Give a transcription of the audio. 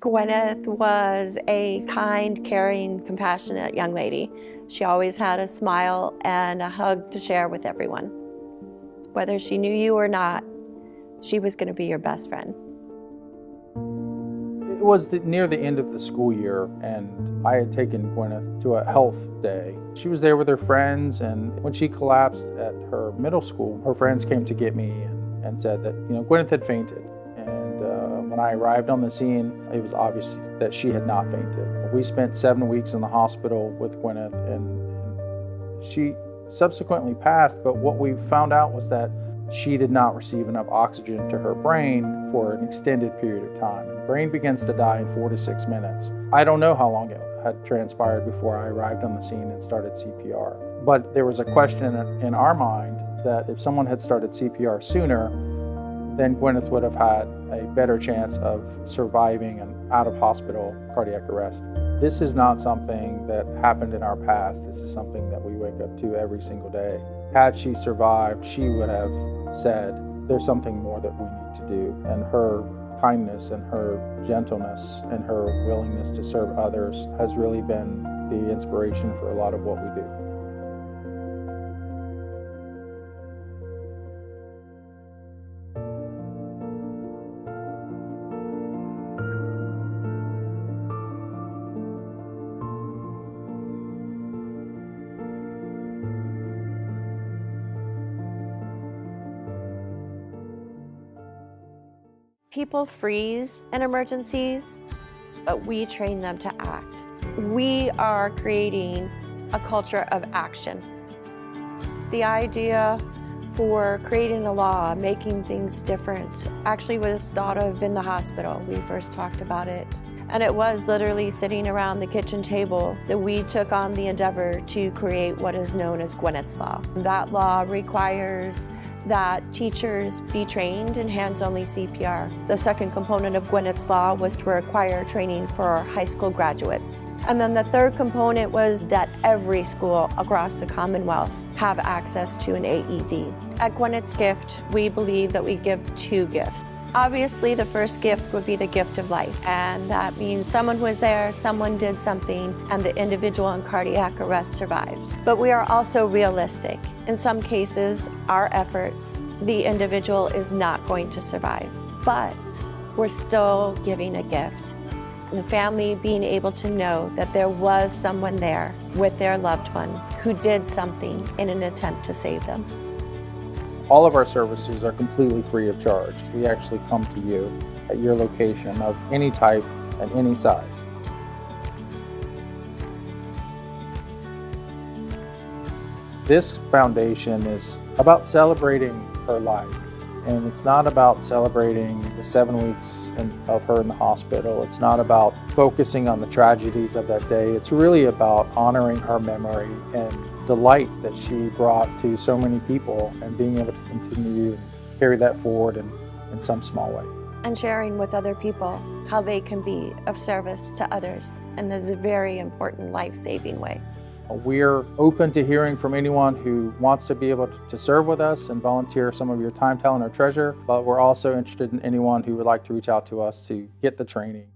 Gwyneth was a kind, caring, compassionate young lady. She always had a smile and a hug to share with everyone. Whether she knew you or not, she was going to be your best friend. It was near the end of the school year, and I had taken Gwyneth to a health day. She was there with her friends, and when she collapsed at her middle school, her friends came to get me and said that, Gwyneth had fainted. And when I arrived on the scene, it was obvious that she had not fainted. We spent 7 weeks in the hospital with Gwyneth, and she subsequently passed, but what we found out was that she did not receive enough oxygen to her brain for an extended period of time. The brain begins to die in 4 to 6 minutes. I don't know how long it had transpired before I arrived on the scene and started CPR. But there was a question in our mind that if someone had started CPR sooner, then Gwyneth would have had a better chance of surviving an out-of-hospital cardiac arrest. This is not something that happened in our past. This is something that we wake up to every single day. Had she survived, she would have said, there's something more that we need to do. And her kindness and her gentleness and her willingness to serve others has really been the inspiration for a lot of what we do. People freeze in emergencies, but we train them to act. We are creating a culture of action. The idea for creating a law, making things different, actually was thought of in the hospital. We first talked about it. And it was literally sitting around the kitchen table that we took on the endeavor to create what is known as Gwyneth's Law. That law requires that teachers be trained in hands-only CPR. The second component of Gwyneth's Law was to require training for high school graduates. And then the third component was that every school across the Commonwealth have access to an AED. At Gwyneth's Gift, we believe that we give two gifts. Obviously, the first gift would be the gift of life, and that means someone was there, someone did something, and the individual in cardiac arrest survived. But we are also realistic. In some cases, our efforts, the individual is not going to survive, but we're still giving a gift. And the family being able to know that there was someone there with their loved one who did something in an attempt to save them. All of our services are completely free of charge. We actually come to you at your location of any type and any size. This foundation is about celebrating her life. And it's not about celebrating the 7 weeks of her in the hospital. It's not about focusing on the tragedies of that day. It's really about honoring her memory and the light that she brought to so many people and being able to continue and carry that forward in some small way. And sharing with other people how they can be of service to others in this very important life-saving way. We're open to hearing from anyone who wants to be able to serve with us and volunteer some of your time, talent, or treasure, but we're also interested in anyone who would like to reach out to us to get the training.